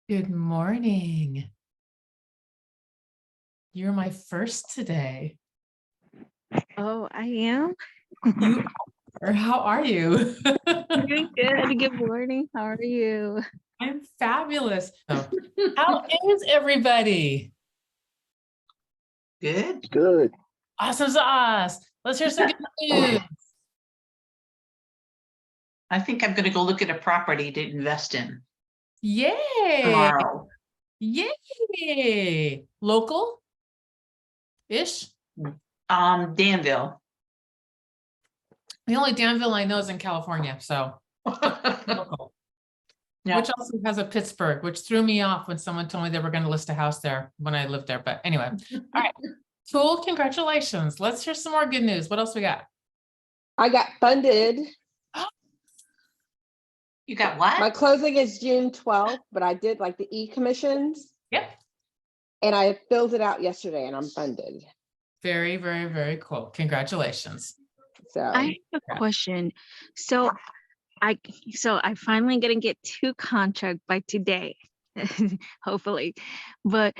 Good morning. You're my first today. Oh, I am You are. How are you? doing good. Good morning. How are you? I'm fabulous. So, how is everybody? Good. Good. Awesome sauce. Let's hear some good news. I think I'm going to go look at a property to invest in Yay. tomorrow. Yay. Local-ish? Danville. The only Danville I know is in California, so local. Yeah. Which also has a Pittsburgh, which threw me off when someone told me they were going to list a house there when I lived there. But anyway, all right. Cool. Congratulations. Let's hear some more good news. What else we got? I got funded. You got My what? closing is June 12th, but I did like the e-commissions Yep. and I filled it out yesterday and I'm funded. Very, very, very cool. Congratulations. So I have a question. So I finally gonna get 2 contract by today, hopefully. But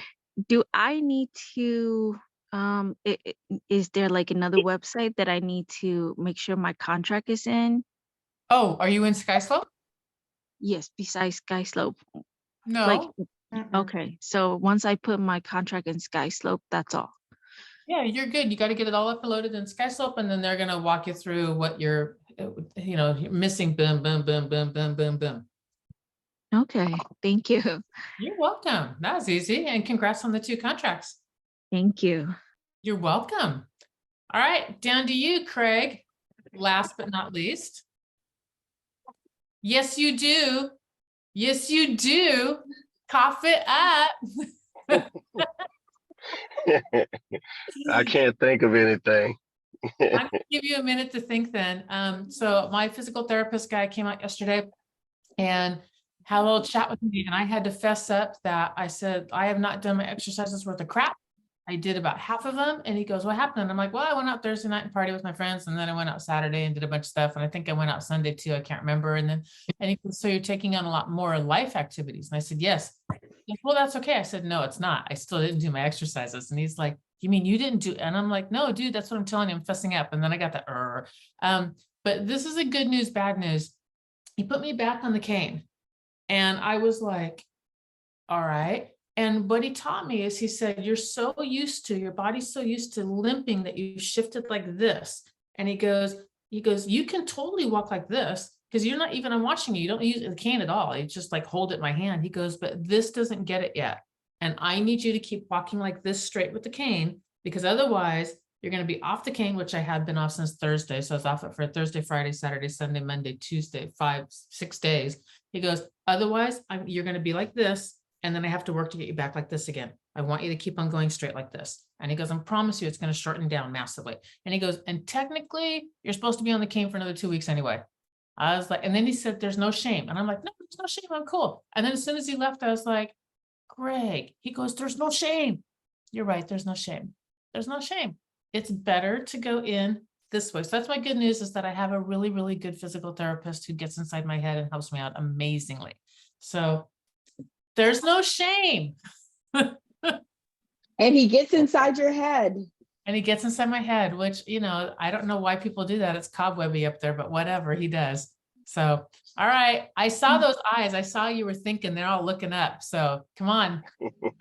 do I need to is there like another website that I need to make sure my contract is in? Oh, are you in SkySlope? Yes, besides SkySlope. No. Like Mm-mm. okay, so once I put my contract in SkySlope, that's all. Yeah, you're good. You got to get it all uploaded in SkySlope, and then they're going to walk you through what you're, you're missing. Boom, boom, boom, boom, boom, boom, boom. Okay, thank you. You're welcome. That was easy. And congrats on the 2 contracts. Thank you. You're welcome. All right, down to you, Craig. Last but not least. Yes, you do. Yes, you do. Cough it up. I can't think of anything. I'm gonna give you a minute to think then. So my physical therapist guy came out yesterday and had a little chat with me, and I had to fess up that I said, I have not done my exercises worth of crap. I did about half of them. And he goes, what happened? And I'm like, well, I went out Thursday night and party with my friends. And then I went out Saturday and did a bunch of stuff. And I think I went out Sunday too. I can't remember. And he goes, so you're taking on a lot more life activities. And I said, yes. He goes, well, that's okay. I said, no, it's not. I still didn't do my exercises. And he's like, you mean you didn't do? And I'm like, no, dude, that's what I'm telling you. I'm fessing up. And then I got that. But this is a good news, bad news. He put me back on the cane. And I was like, all right. And what he taught me is he said, you're so used to, your body's so used to limping that you shifted like this. And he goes, you can totally walk like this because you're not even, I'm watching you. You don't use the cane at all. You just like hold it in my hand. He goes, but this doesn't get it yet. And I need you to keep walking like this straight with the cane, because otherwise you're going to be off the cane, which I had been off since Thursday. So I was off it for Thursday, Friday, Saturday, Sunday, Monday, Tuesday, 6 days. He goes, otherwise you're going to be like this. And then I have to work to get you back like this again. I want you to keep on going straight like this. And he goes, I promise you it's going to shorten down massively. And he goes, and technically you're supposed to be on the cane for another 2 weeks anyway. I was like, and then he said, there's no shame. And I'm like, no, there's no shame. I'm cool. And then as soon as he left, I was like, Greg, he goes, there's no shame. You're right. There's no shame. There's no shame. It's better to go in this way. So that's my good news, is that I have a really, really good physical therapist who gets inside my head and helps me out amazingly. So there's no shame. and he gets inside your head. And he gets inside my head, which, I don't know why people do that. It's cobwebby up there, but whatever, he does. So, all right. I saw those eyes. I saw you were thinking, they're all looking up. So come on.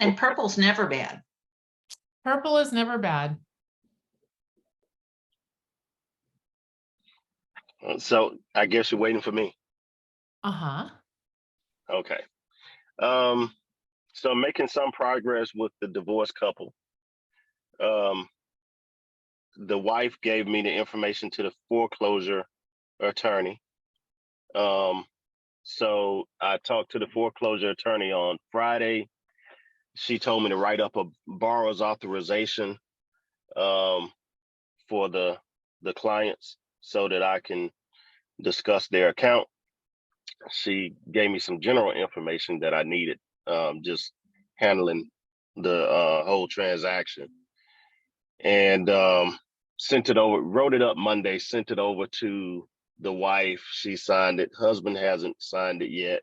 And purple's never bad. Purple is never bad. So I guess you're waiting for me. Uh-huh. Okay. So I'm making some progress with the divorced couple. The wife gave me the information to the foreclosure attorney. So I talked to the foreclosure attorney on Friday. She told me to write up a borrower's authorization for the clients so that I can discuss their account. She gave me some general information that I needed, just handling the whole transaction, and sent it over, wrote it up Monday, sent it over to the wife. She signed it. Husband hasn't signed it yet.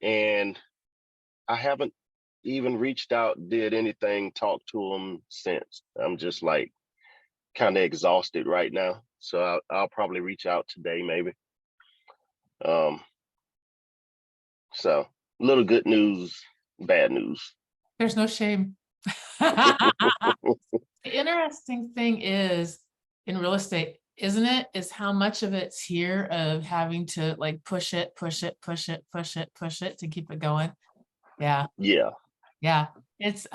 And I haven't even reached out, did anything, talked to them since. I'm just like kind of exhausted right now. So I'll probably reach out today, maybe. So little good news, bad news. There's no shame. The interesting thing is in real estate, isn't it, is how much of it's here of having to like push it to keep it going. Yeah, Yeah. yeah. It's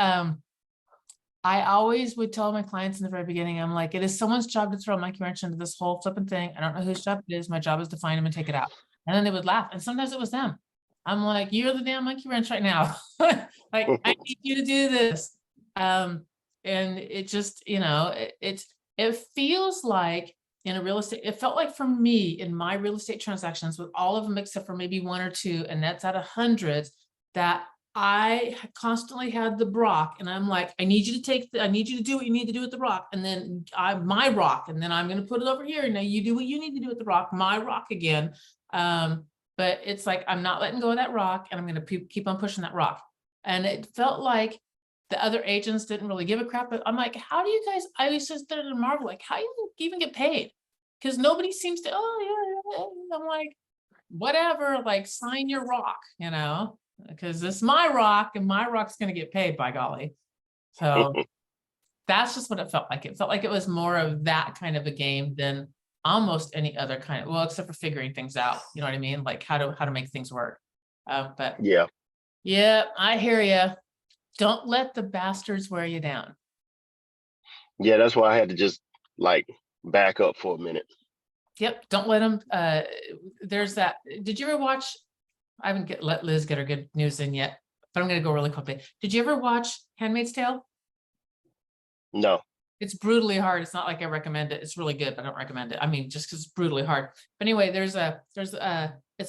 I always would tell my clients in the very beginning, I'm like, it is someone's job to throw a monkey wrench into this whole flipping thing. I don't know whose job it is. My job is to find them and take it out. And then they would laugh. And sometimes it was them. I'm like, you're the damn monkey wrench right now. Like, I need you to do this. And it just, it feels like in a real estate, it felt like for me in my real estate transactions with all of them, except for maybe one or two, and that's out of hundreds, that I constantly had the rock, and I'm like, I need you to I need you to do what you need to do with the rock, and then my rock, and then I'm going to put it over here. Now you do what you need to do with the rock, my rock again. But it's like, I'm not letting go of that rock, and I'm going to keep on pushing that rock. And it felt like the other agents didn't really give a crap, but I'm like, how do you guys, I was just there to marvel, like, how you even get paid? Because nobody seems to, I'm like, whatever, like sign your rock, because this is my rock and my rock's going to get paid, by golly. So that's just what it felt like. It felt like it was more of that kind of a game than almost any other kind of, well, except for figuring things out, you know what I mean? Like how to make things work. But yeah, I hear you. Don't let the bastards wear you down. Yeah, that's why I had to just like back up for a minute. Yep, don't let them. There's that. Did you ever watch? I haven't let Liz get her good news in yet, but I'm going to go really quickly. Did you ever watch Handmaid's Tale? No. It's brutally hard. It's not like I recommend it. It's really good, but I don't recommend it. I mean, just because it's brutally hard. But anyway, it's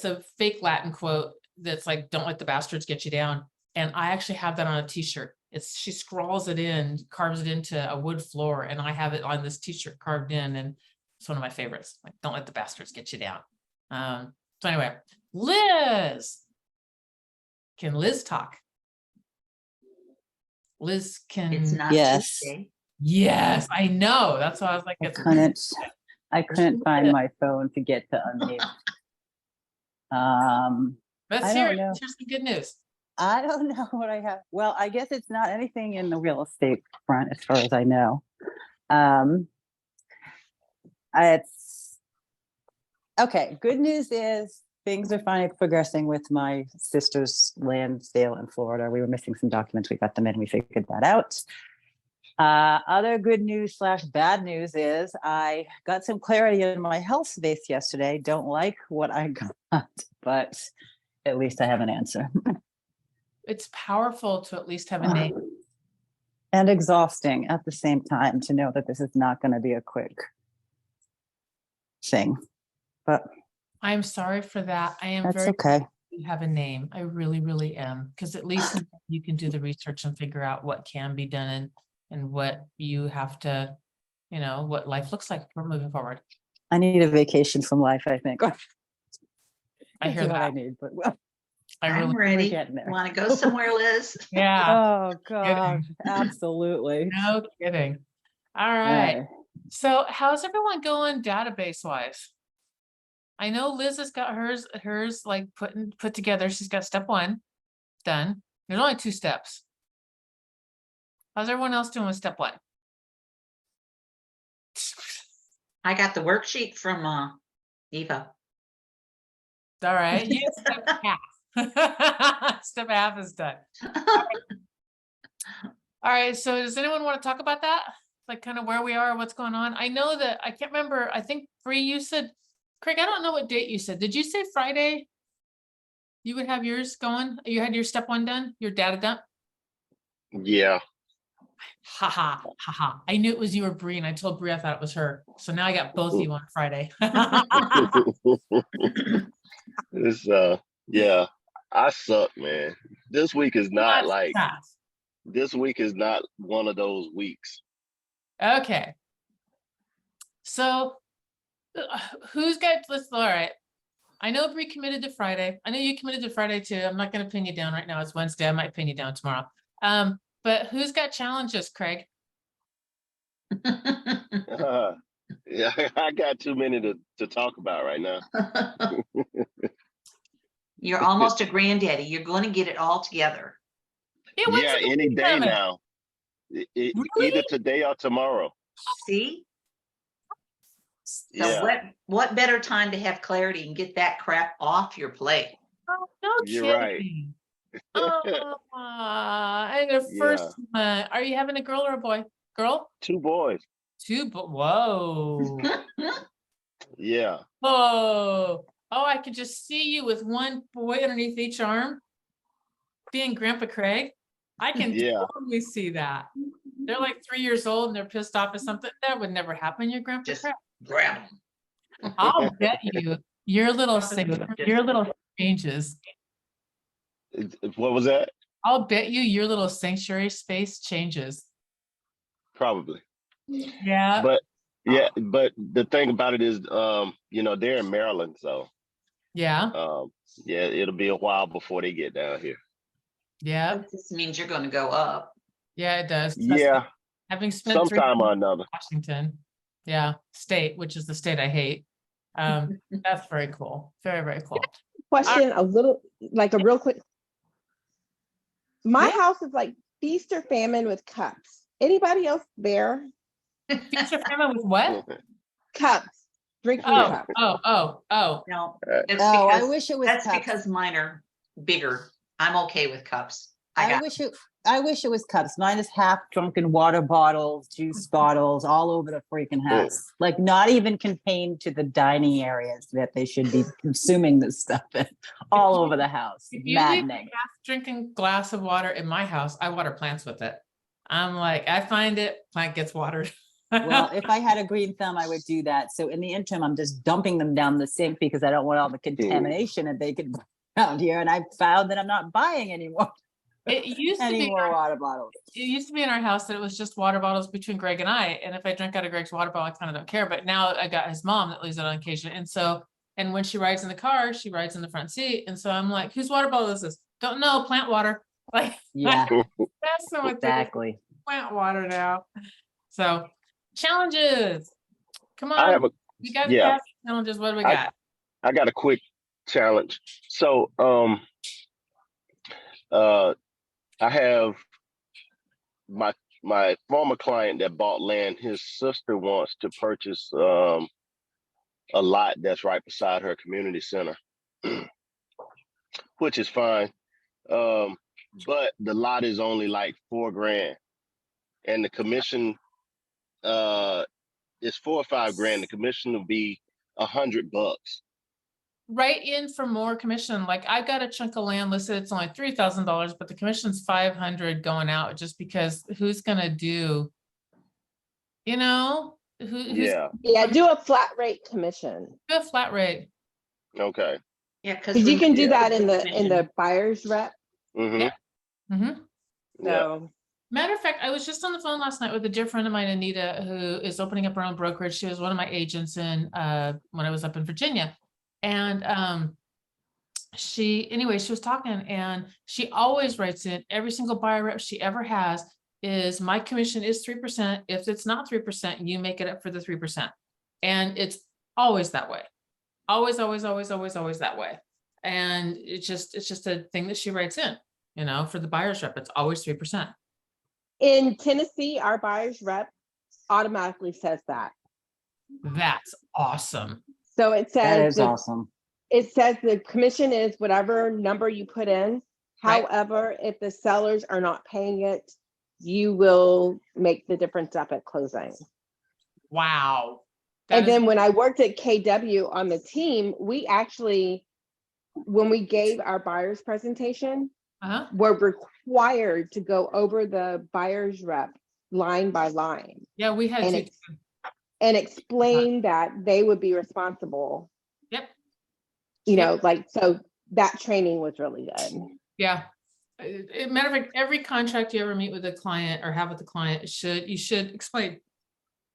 a fake Latin quote that's like, "Don't let the bastards get you down." And I actually have that on a t-shirt. She scrawls it in, carves it into a wood floor, and I have it on this t-shirt carved in, and it's one of my favorites. Like, don't let the bastards get you down. So anyway, Liz. Can Liz talk? Liz can. It's not Yes. Tuesday. Yes, I know. That's why I was like, I couldn't find my phone to get to unmute. Let's I hear don't it. know. Let's hear some good news. I don't know what I have. Well, I guess it's not anything in the real estate front as far as I know. It's okay. Good news is things are finally progressing with my sister's land sale in Florida. We were missing some documents. We got them in. We figured that out. Other good news / bad news is I got some clarity in my health space yesterday. Don't like what I got, but at least I have an answer. It's powerful to at least have a name. And exhausting at the same time to know that this is not going to be a quick thing. But I'm sorry for that. I am that's very okay. glad you have a name. I really, really am. Because at least you can do the research and figure out what can be done and what you have to, what life looks like for moving forward. I need a vacation from life, I think. I hear What I that. need, but well, I'm ready. getting there. Want to go somewhere, Liz? Yeah, oh God, absolutely. no kidding. All right. So how's everyone going database wise? I know Liz has got hers like put together. She's got step 1 done. There's only 2 steps. How's everyone else doing with step 1? I got the worksheet from Eva. All right. You step half. Step half is done. All right. So does anyone want to talk about that? Like kind of where we are, what's going on? I know that I can't remember. I think Bree, you said, Craig, I don't know what date you said. Did you say Friday? You would have yours going? You had your step 1 done? Your data done? Yeah. Ha ha ha ha. I knew it was you or Bree, and I told Bree I thought it was her. So now I got both of you on Friday. It's yeah, I suck, man. This week is not like this week is not one of those weeks. Okay. So who's got, all right. I know Bree committed to Friday. I know you committed to Friday too. I'm not gonna pin you down right now. It's Wednesday. I might pin you down tomorrow. But who's got challenges, Craig? Yeah, I got too many to talk about right now. You're almost a granddaddy. You're going to get it all together. Yeah, when's Yeah, the any baby day coming? now. Either Really? today or tomorrow. See? So Yeah, what better time to have clarity and get that crap off your plate? Oh, no you're right. kidding. Oh, and the Yeah, first one. Are you having a girl or a boy? Girl? 2 boys. Two, but whoa. Yeah, Whoa. Oh, I could just see you with one boy underneath each arm. Being Grandpa Craig. I can yeah. totally see that. They're like 3 years old and they're pissed off at something. That would never happen. You're Grandpa Just Craig. grab them. I'll bet you your little changes. What was that? I'll bet you your little sanctuary space changes. Probably. Yeah. But yeah, but the thing about it is, they're in Maryland, so Yeah. yeah, it'll be a while before they get down here. Yeah. This means you're going to go up. Yeah, it does. Trust me. Yeah, Having spent 3 sometime years or in another. Washington, yeah, state, which is the state I hate. That's very cool. Very, very cool. Question, a real quick. My Yeah. house is like feast or famine with cups. Anybody else there? Feast or famine with what? Cups, drinking Oh, cups. oh. No, Uh, it's Oh, I because wish it was that's cups. because mine are bigger. I'm okay with cups. I wish it was cups. Mine is half drunken water bottles, juice bottles, all over the freaking house. Like not even contained to the dining areas that they should be consuming this stuff in. All over the house. If you leave a Maddening. half drinking glass of water in my house, I water plants with it. I'm like, I find it, plant gets watered. Well, if I had a green thumb, I would do that. So in the interim, I'm just dumping them down the sink because I don't want all the contamination that they could around here. And I found that I'm not buying anymore It used to be. water bottles. It used to be in our house that it was just water bottles between Greg and I. And if I drink out of Greg's water bottle, I kind of don't care. But now I got his mom that leaves it on occasion. And when she rides in the car, she rides in the front seat. And so I'm like, whose water bottle is this? Don't know, plant water. Like, Yeah, that's so much exactly. plant water now. So challenges. Come I have on. We got yeah. challenges. What do we I- got? I got a quick challenge. So, I have my former client that bought land. His sister wants to purchase a lot that's right beside her community center, which is fine. But the lot is only like $4,000, and the commission is $4 or $5,000. The commission will be $100. Write in for more commission. Like I've got a chunk of land listed. It's only $3,000, but the commission's 500 going out just because who's gonna do, who's Yeah. Yeah, do a flat rate commission. do a flat rate? Okay. Yeah, Because you can do Yeah. that in the buyer's rep. Mm-hmm. Yeah. Mm-hmm. Yeah. So Matter of fact, I was just on the phone last night with a dear friend of mine, Anita, who is opening up her own brokerage. She was one of my agents when I was up in Virginia. And she was talking and she always writes in every single buyer rep she ever has is my commission is 3%. If it's not 3%, you make it up for the 3%. And it's always that way. Always that way. And it's just a thing that she writes in, for the buyer's rep, it's always 3%. in Tennessee, our buyer's rep automatically says that. That's awesome. So it That says is awesome. it says the commission is whatever number you put in. Right. However, if the sellers are not paying it, you will make the difference up at closing. Wow. And then when I worked at KW on the team, we actually, when we gave our buyer's presentation, Uh-huh. were required to go over the buyer's rep line by line Yeah, we had and to. and explain that they would be responsible. Yep. So that training was really good. Yeah. Matter of fact, every contract you ever meet with a client or have with the client you should explain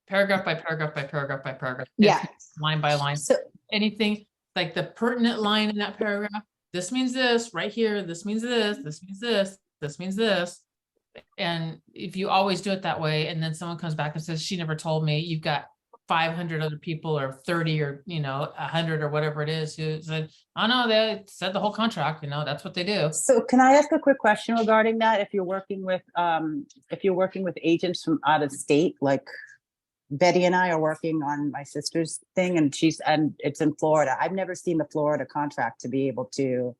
paragraph by paragraph by paragraph by paragraph. Yeah. Line by line, So anything. like the pertinent line in that paragraph. This means this right here. This means this. This means this. This means this. And if you always do it that way, and then someone comes back and says, she never told me, you've got 500 other people or 30 or, 100 or whatever it is who said, oh no, they said the whole contract, that's what they do. So can I ask a quick question regarding that? If you're working with agents from out of state, like Betty and I are working on my sister's thing and it's in Florida. I've never seen the Florida contract to be able to,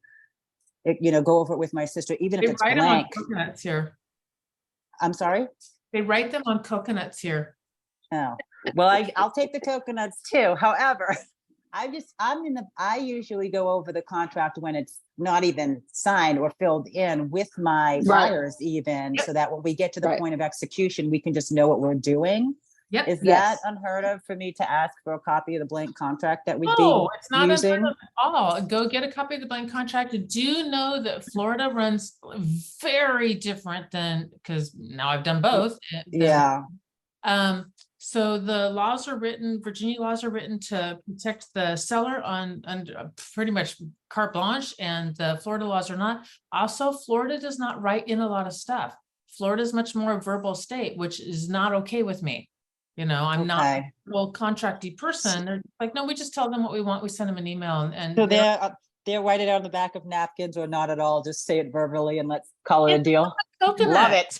go over it with my sister, even They if it's write them on blank. coconuts here. I'm sorry? They write them on coconuts here. Oh, well, I'll take the coconuts too. However, I usually go over the contract when it's not even signed or filled in with my Right. buyers even, Yep. so that when we get to the Right. point of execution, we can just know what we're doing. Yep. Is Yes. that unheard of for me to ask for a copy of the blank contract that we'd No, it's not be unheard using? of at all. Go get a copy of the blank contract. Do know that Florida runs very different than, because now I've done both. Yeah, So the laws are written, Virginia laws are written to protect the seller on pretty much carte blanche, and the Florida laws are not. Also, Florida does not write in a lot of stuff. Florida is much more a verbal state, which is not okay with me. I'm not a okay. verbal contracty person. They're like, no, we just tell them what we want. We send them an email and So they're they're write it on the back of napkins or not at all, just say it verbally and let's call it a It's deal. coconut. Love it.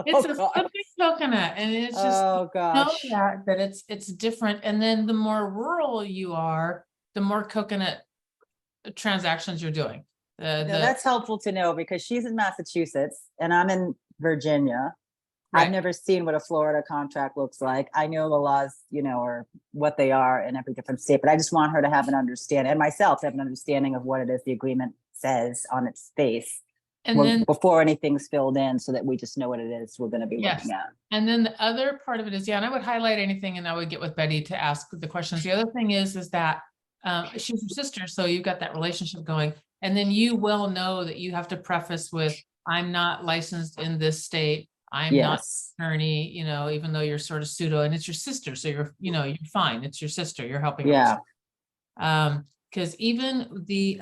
It's Oh, a God. flipping coconut, and it's just Oh, know gosh. that it's different. And then the more rural you are, the more coconut transactions you're doing. No, that's helpful to know because she's in Massachusetts and I'm in Virginia. I've Right. never seen what a Florida contract looks like. I know the laws, or what they are in every different state, but I just want her to have an understanding, and myself to have an understanding of what it is the agreement says on its face And then before anything's filled in, so that we just know what it is we're going to be Yes. looking at. And then the other part of it is, and I would highlight anything and I would get with Betty to ask the questions. The other thing is that she's your sister, so you've got that relationship going. And then you will know that you have to preface with, I'm not licensed in this state. I'm not Yes. an attorney, even though you're sort of pseudo, and it's your sister. So you're fine. It's your sister. You're helping. her. Yeah. Because even the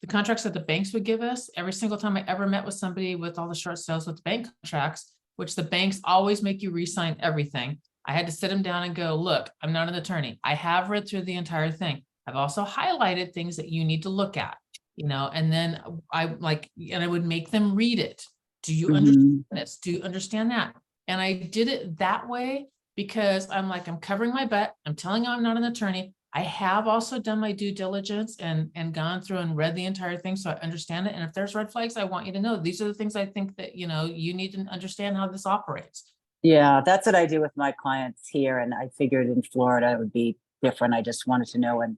contracts that the banks would give us, every single time I ever met with somebody with all the short sales with the bank contracts, which the banks always make you re-sign everything. I had to sit them down and go, look, I'm not an attorney. I have read through the entire thing. I've also highlighted things that you need to look at, and then I would make them read it. Do you understand Mhm. this? Do you understand that? And I did it that way because I'm covering my butt. I'm telling you I'm not an attorney. I have also done my due diligence and gone through and read the entire thing, so I understand it. And if there's red flags, I want you to know, these are the things I think that, you need to understand how this operates. Yeah, that's what I do with my clients here. And I figured in Florida it would be different. I just wanted to know, and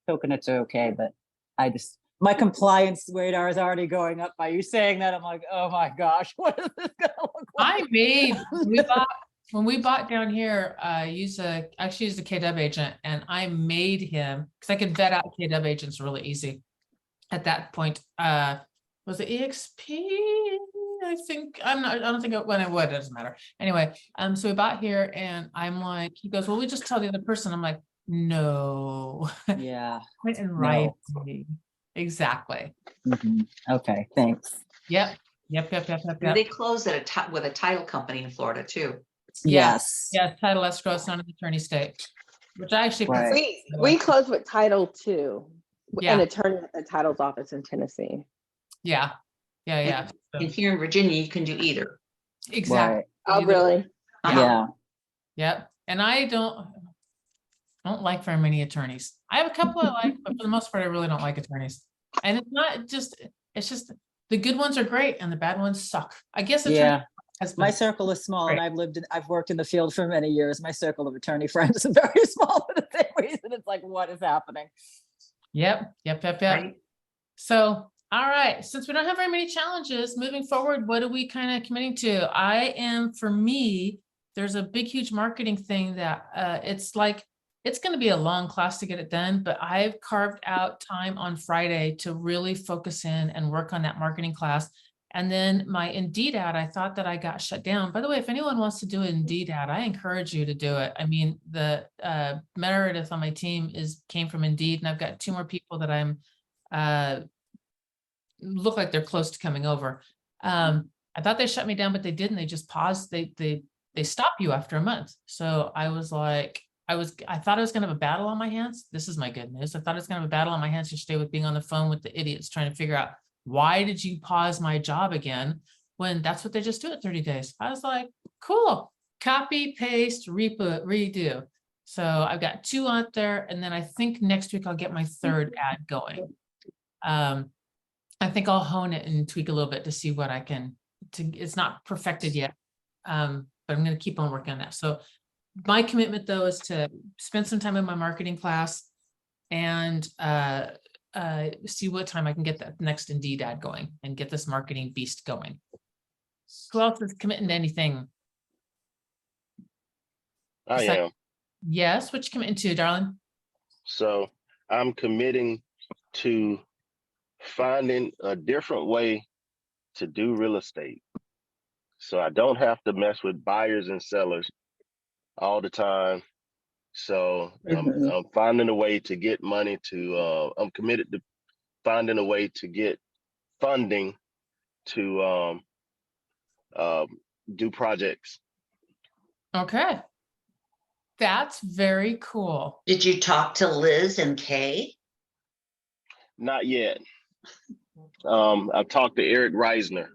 coconuts are okay, but my compliance radar is already going up by you saying that. I'm like, oh my gosh, what is this gonna look like? When we bought down here, I used a KW agent, and I made him, because I could vet out KW agents really easy. At that point, was it EXP? I think I don't think it doesn't matter. Anyway, so we bought here and I'm like, he goes, well, we just tell the other person. I'm like, no. Yeah. Put in writing. Exactly. Mhm. Okay, thanks. Yep. They close at with a title company in Florida too. Yes. Yeah, title escrow, it's not an attorney state, which I actually. Right. prefer. We close with title too. Yeah. An attorney at the title's office in Tennessee. Yeah. So, And here in Virginia, you can do either. exactly. Right. Oh, Either- really? Yeah. Yep. And I don't like very many attorneys. I have a couple I like, but for the most part, I really don't like attorneys. And it's just the good ones are great and the bad ones suck. I guess Yeah. has My been, circle is small and Right. I've worked in the field for many years. My circle of attorney friends is very small for the same reason. It's like, what is happening? Yep. Right? So, all right, since we don't have very many challenges moving forward, what are we kind of committing to? For me, there's a big, huge marketing thing that it's going to be a long class to get it done, but I've carved out time on Friday to really focus in and work on that marketing class. And then my Indeed ad, I thought that I got shut down. By the way, if anyone wants to do an Indeed ad, I encourage you to do it. I mean, the Meredith on my team came from Indeed, and I've got 2 more people that I'm look like they're close to coming over. I thought they shut me down, but they didn't. They just paused. They stop you after a month. So I was like, I thought I was gonna have a battle on my hands. This is my good news. I thought I was gonna have a battle on my hands yesterday with being on the phone with the idiots trying to figure out, why did you pause my job again when that's what they just do at 30 days? I was like, cool, copy, paste, redo. So I've got 2 out there, and then I think next week I'll get my 3rd ad going. I think I'll hone it and tweak a little bit to see what I can, it's not perfected yet. But I'm going to keep on working on that. So my commitment though is to spend some time in my marketing class and see what time I can get that next Indeed ad going and get this marketing beast going. Who else is committing to anything? I Is that- am. Yes, what you committing to, darling? So I'm committing to finding a different way to do real estate. So I don't have to mess with buyers and sellers all the time. So I'm finding a way to get money to, I'm committed to finding a way to get funding to do projects. Okay. That's very cool. Did you talk to Liz and Kay? Not yet. I've talked to Eric Reisner.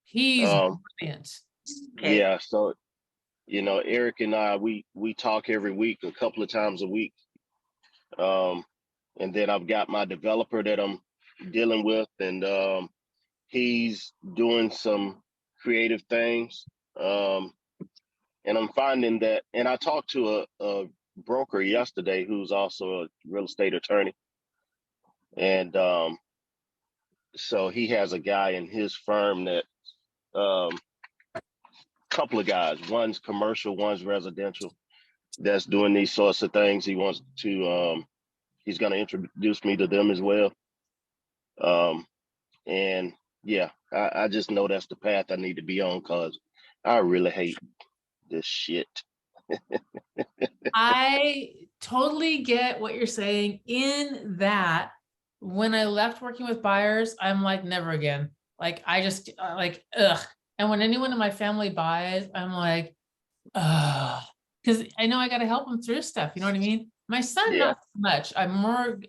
He's Um, brilliant. Okay. Yeah, so Eric and I, we talk every week, a couple of times a week. And then I've got my developer that I'm dealing with, and he's doing some creative things. And I'm finding that, and I talked to a broker yesterday who's also a real estate attorney. And so he has a guy in his firm that, couple of guys, one's commercial, one's residential, that's doing these sorts of things. He wants to, he's going to introduce me to them as well. And yeah, I just know that's the path I need to be on, because I really hate this shit. I totally get what you're saying in that when I left working with buyers, I'm like, never again. Like, I just like, ugh. And when anyone in my family buys, I'm like, ugh. Because I know I got to help them through stuff. You know what I mean? My son, Yeah. not so much. I'm more,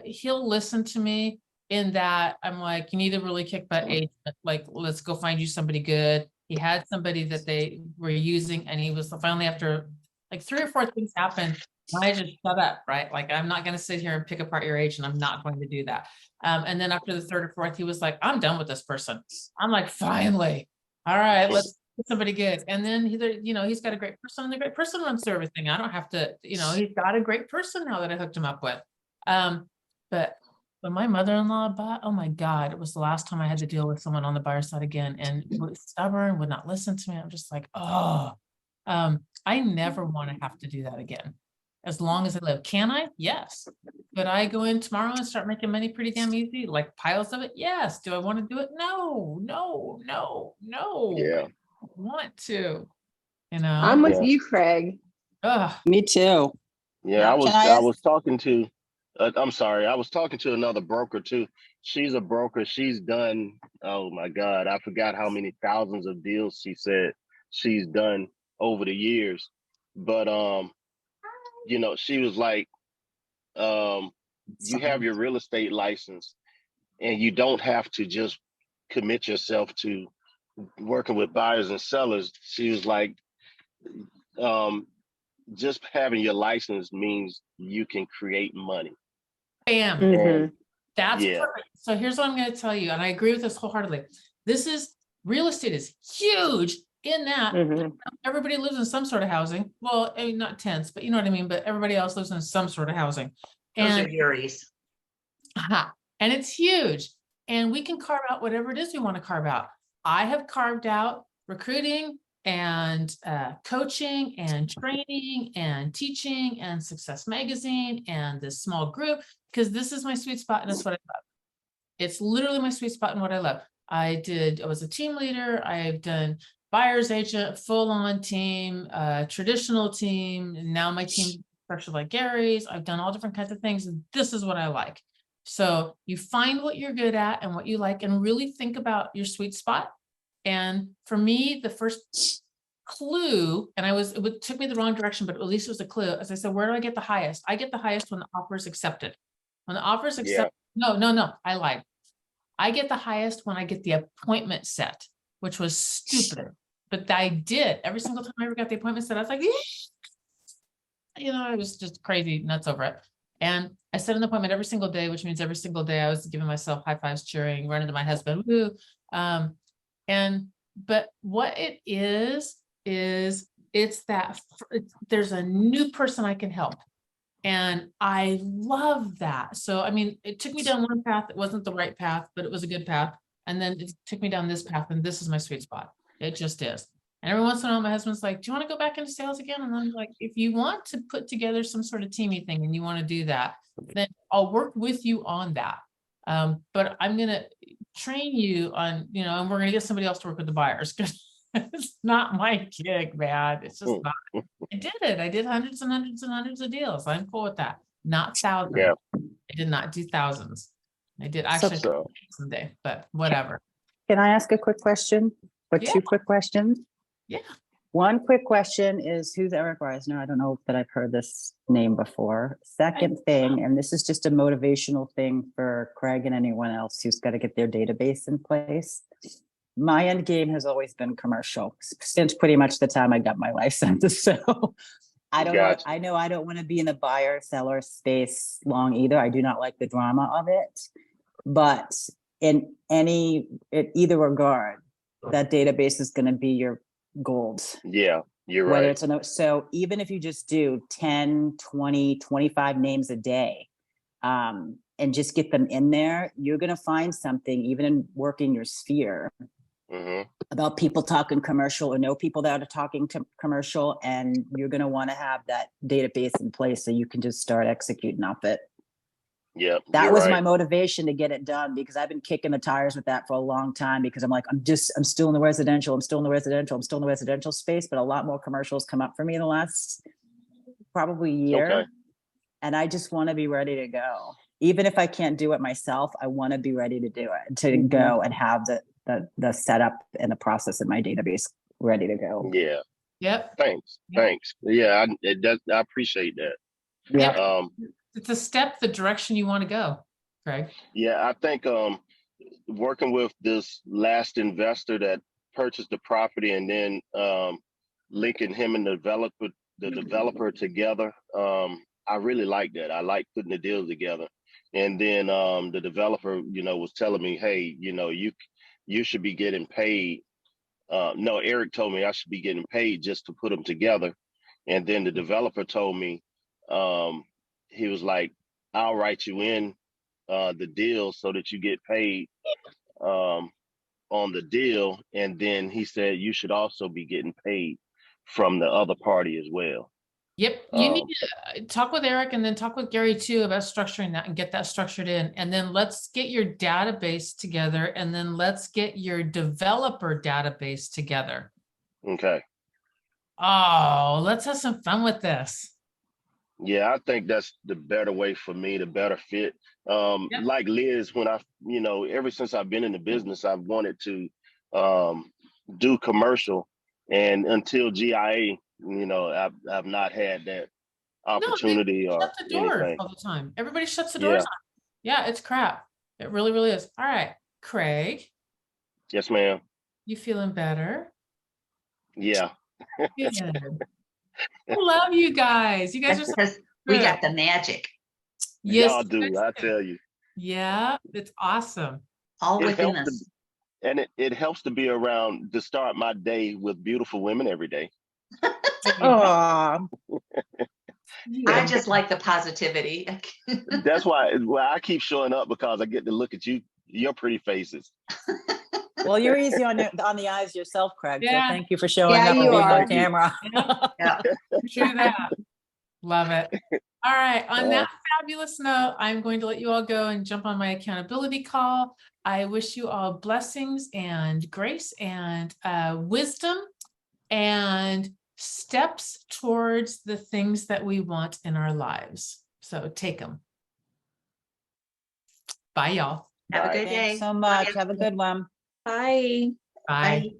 he'll listen to me in that I'm like, you need to really kick butt agent. Like, let's go find you somebody good. He had somebody that they were using, and he was finally, after like 3 or 4 things happened, I just shut up, right? Like, I'm not going to sit here and pick apart your agent. I'm not going to do that. And then after the 3rd or 4th, he was like, I'm done with this person. I'm like, finally, all right, let's get somebody good. And then he's got a great person, and the great person runs through everything. I don't have to, he's got a great person now that I hooked him up with. But when my mother-in-law bought, oh my God, it was the last time I had to deal with someone on the buyer side again, and was stubborn, would not listen to me. I'm just like, oh, I never want to have to do that again. As long as I live. Can I? Yes. Could I go in tomorrow and start making money pretty damn easy? Like piles of it? Yes. Do I want to do it? No. Yeah. I want to, I'm with Yeah. you, Craig. Ugh. Me too. Yeah, I was Can I I ask- was talking to I'm sorry, I was talking to another broker too. She's a broker. She's done, oh my God, I forgot how many thousands of deals she said she's done over the years. But she was like, you have your real estate license, and you don't have to just commit yourself to working with buyers and sellers. She was like, just having your license means you can create money. Bam. Mhm. That's Yeah. perfect. So here's what I'm going to tell you, and I agree with this wholeheartedly. Real estate is huge in that Mhm. everybody lives in some sort of housing. Well, I mean, not tents, but you know what I mean? But everybody else lives in some sort of housing. Those And are Yuri's. and it's huge. And we can carve out whatever it is we want to carve out. I have carved out recruiting and coaching and training and teaching and Success Magazine and this small group, because this is my sweet spot and it's what I love. It's literally my sweet spot and what I love. I was a team leader. I've done buyer's agent, full-on team, traditional team, and now my team structured like Gary's. I've done all different kinds of things, and this is what I like. So you find what you're good at and what you like, and really think about your sweet spot. And for me, the first clue, and it took me the wrong direction, but at least it was a clue. As I said, where do I get the highest? I get the highest when the offer is accepted. When the offer is accepted, no, I lied. I get the highest when I get the appointment set, which was stupid. But I did. Every single time I ever got the appointment set, I was like, I was just crazy nuts over it. And I set an appointment every single day, which means every single day I was giving myself high fives, cheering, running to my husband, woo. But what it is it's that there's a new person I can help. And I love that. So, I mean, it took me down one path. It wasn't the right path, but it was a good path. And then it took me down this path, and this is my sweet spot. It just is. And every once in a while, my husband's like, do you want to go back into sales again? And I'm like, if you want to put together some sort of teamy thing and you want to do that, then I'll work with you on that. But I'm going to train you on, and we're going to get somebody else to work with the buyers, because it's not my gig, man. It's just not. I did it. I did hundreds and hundreds and hundreds of deals. I'm cool with that. Not thousands. Yeah. I did not do thousands. I did actually someday, but whatever. Can I ask a quick question? Or Yeah. 2 quick questions? Yeah. One quick question is, who's Eric Reisner? I don't know that I've heard this name before. Second thing, and this is just a motivational thing for Craig and anyone else who's got to get their database in place. My end game has always been commercial since pretty much the time I got my license. So I don't know I don't want to be in the buyer seller space long either. I do not like the drama of it. But in either regard, that database is going to be your gold. Yeah, you're Whether right. it's so even if you just do 10, 20, 25 names a day, and just get them in there, you're going to find something, even in working your sphere, about people talking commercial or know people that are talking to commercial, and you're going to want to have that database in place so you can just start executing off it. Yeah, That was my motivation to get it done, because I've been kicking the tires with that for a long time, because I'm like, I'm still in the residential space, but a lot more commercials come up for me in the last probably year. Okay. And I just want to be ready to go. Even if I can't do it myself, I want to be ready to do it, to go and have the setup and the process in my database ready to go. Yeah. Yep. Thanks. Yeah, I appreciate that. Yeah. It's a step the direction you want to go, Craig. Yeah, I think working with this last investor that purchased the property, and then linking him and the developer together, I really like that. I like putting the deals together. And then the developer, was telling me, hey, you should be getting paid. No, Eric told me I should be getting paid just to put them together. And then the developer told me, he was like, I'll write you in the deal so that you get paid on the deal. And then he said, you should also be getting paid from the other party as well. Yep. You need to talk with Eric and then talk with Gary too about structuring that and get that structured in. And then let's get your database together, and then let's get your developer database together. Okay. Oh, let's have some fun with this. Yeah, I think that's the better way for me, the better fit. Like Liz, when ever since I've been in the business, I've wanted to do commercial, and until GIA, I've not had that opportunity or shut the door anything. all the time. Everybody shuts the doors on. Yeah, it's crap. It really, really is. All right, Craig. Yes, ma'am. You feeling better? Yeah. Good. I love you guys. You guys are so Because we good. got the magic Yes, Y'all do, you guys I tell you. Yeah, it's awesome. all It within helps us. And it helps to be around, to start my day with beautiful women every day. Oh, I just like the positivity. That's why I keep showing up, because I get to look at your pretty faces. well, you're easy on the eyes yourself, Craig. Yeah. So thank you for showing Yeah, up and you being are. on camera. Yeah. True that. Love it. All right. On that fabulous note, I'm going to let you all go and jump on my accountability call. I wish you all blessings and grace and wisdom and steps towards the things that we want in our lives. So take them. Bye, y'all. Have a Bye. good day. Thanks so much. Have a good one. Bye. Bye. Bye.